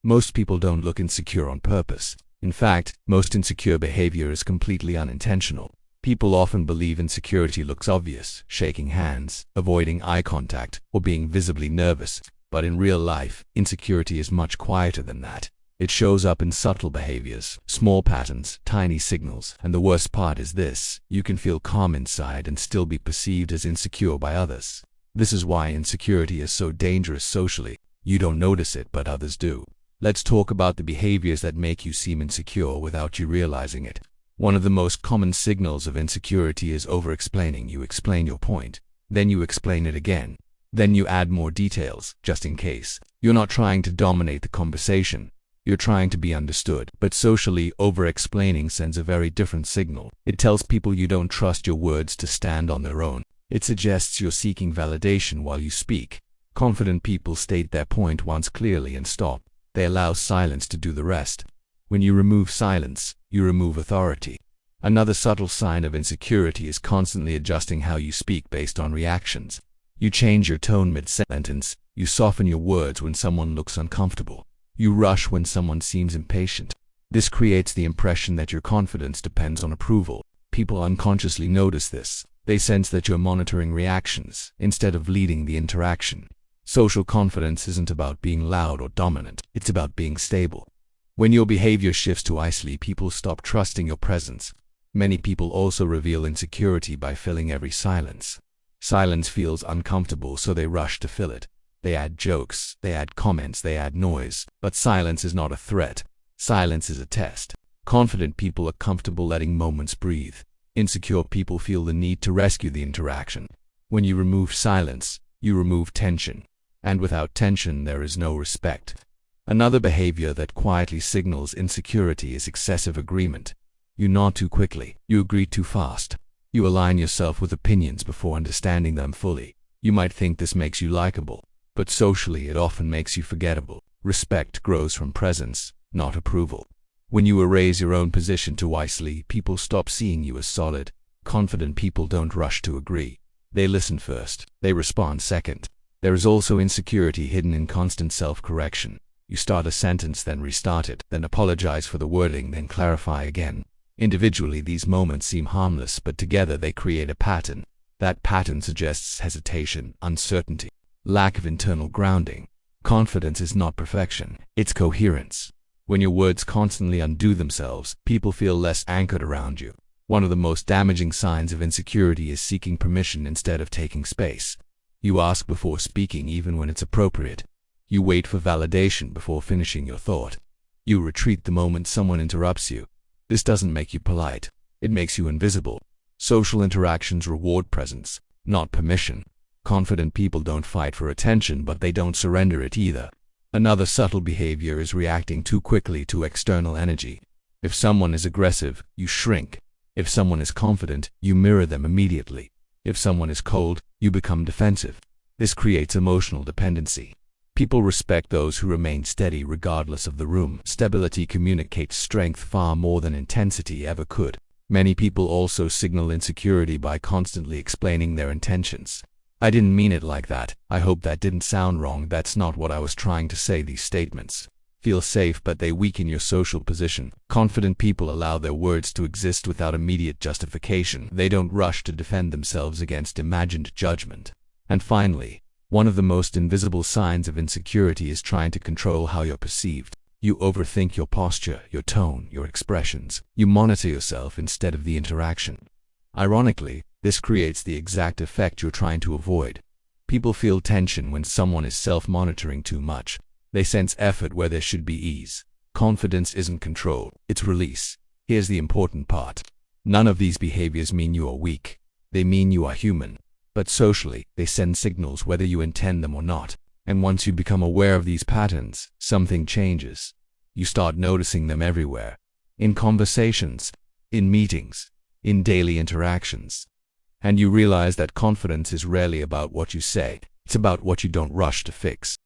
Most people don't look insecure on purpose. In fact, most insecure behavior is completely unintentional. People often believe insecurity looks obvious, shaking hands, avoiding eye contact, or being visibly nervous. But in real life, insecurity is much quieter than that. It shows up in subtle behaviors, small patterns, tiny signals, and the worst part is this: you can feel calm inside and still be perceived as insecure by others. This is why insecurity is so dangerous socially. You don't notice it, but others do. Let's talk about the behaviors that make you seem insecure without you realizing it. One of the most common signals of insecurity is over-explaining. You explain your point, then you explain it again. Then you add more details, just in case. You're not trying to dominate the conversation. You're trying to be understood. But socially, over-explaining sends a very different signal. It tells people you don't trust your words to stand on their own. It suggests you're seeking validation while you speak. Confident people state their point once clearly and stop. They allow silence to do the rest. When you remove silence, you remove authority. Another subtle sign of insecurity is constantly adjusting how you speak based on reactions. You change your tone mid-sentence. You soften your words when someone looks uncomfortable. You rush when someone seems impatient. This creates the impression that your confidence depends on approval. People unconsciously notice this. They sense that you're monitoring reactions instead of leading the interaction. Social confidence isn't about being loud or dominant. It's about being stable. When your behavior shifts to isolate, people stop trusting your presence. Many people also reveal insecurity by filling every silence. Silence feels uncomfortable, so they rush to fill it. They add jokes, they add comments, they add noise. But silence is not a threat. Silence is a test. Confident people are comfortable letting moments breathe. Insecure people feel the need to rescue the interaction. When you remove silence, you remove tension. And without tension, there is no respect. Another behavior that quietly signals insecurity is excessive agreement. You nod too quickly. You agree too fast. You align yourself with opinions before understanding them fully. You might think this makes you likable, but socially it often makes you forgettable. Respect grows from presence, not approval. When you erase your own position too wisely, people stop seeing you as solid. Confident people don't rush to agree. They listen first. They respond second. There is also insecurity hidden in constant self-correction. You start a sentence, then restart it, then apologize for the wording, then clarify again. Individually, these moments seem harmless, but together they create a pattern. That pattern suggests hesitation, uncertainty, lack of internal grounding. Confidence is not perfection, it's coherence. When your words constantly undo themselves, people feel less anchored around you. One of the most damaging signs of insecurity is seeking permission instead of taking space. You ask before speaking even when it's appropriate. You wait for validation before finishing your thought. You retreat the moment someone interrupts you. This doesn't make you polite. It makes you invisible. Social interactions reward presence, not permission. Confident people don't fight for attention, but they don't surrender it either. Another subtle behavior is reacting too quickly to external energy. If someone is aggressive, you shrink. If someone is confident, you mirror them immediately. If someone is cold, you become defensive. This creates emotional dependency. People respect those who remain steady regardless of the room. Stability communicates strength far more than intensity ever could. Many people also signal insecurity by constantly explaining their intentions. I didn't mean it like that. I hope that didn't sound wrong. That's not what I was trying to say. These statements feel safe, but they weaken your social position. Confident people allow their words to exist without immediate justification. They don't rush to defend themselves against imagined judgment. And finally, one of the most invisible signs of insecurity is trying to control how you're perceived. You overthink your posture, your tone, your expressions. You monitor yourself instead of the interaction. Ironically, this creates the exact effect you're trying to avoid. People feel tension when someone is self-monitoring too much. They sense effort where there should be ease. Confidence isn't control, it's release. Here's the important part. None of these behaviors mean you are weak. They mean you are human. But socially, they send signals whether you intend them or not. And once you become aware of these patterns, something changes. You start noticing them everywhere. In conversations, in meetings, in daily interactions. And you realize that confidence is rarely about what you say. It's about what you don't rush to fix.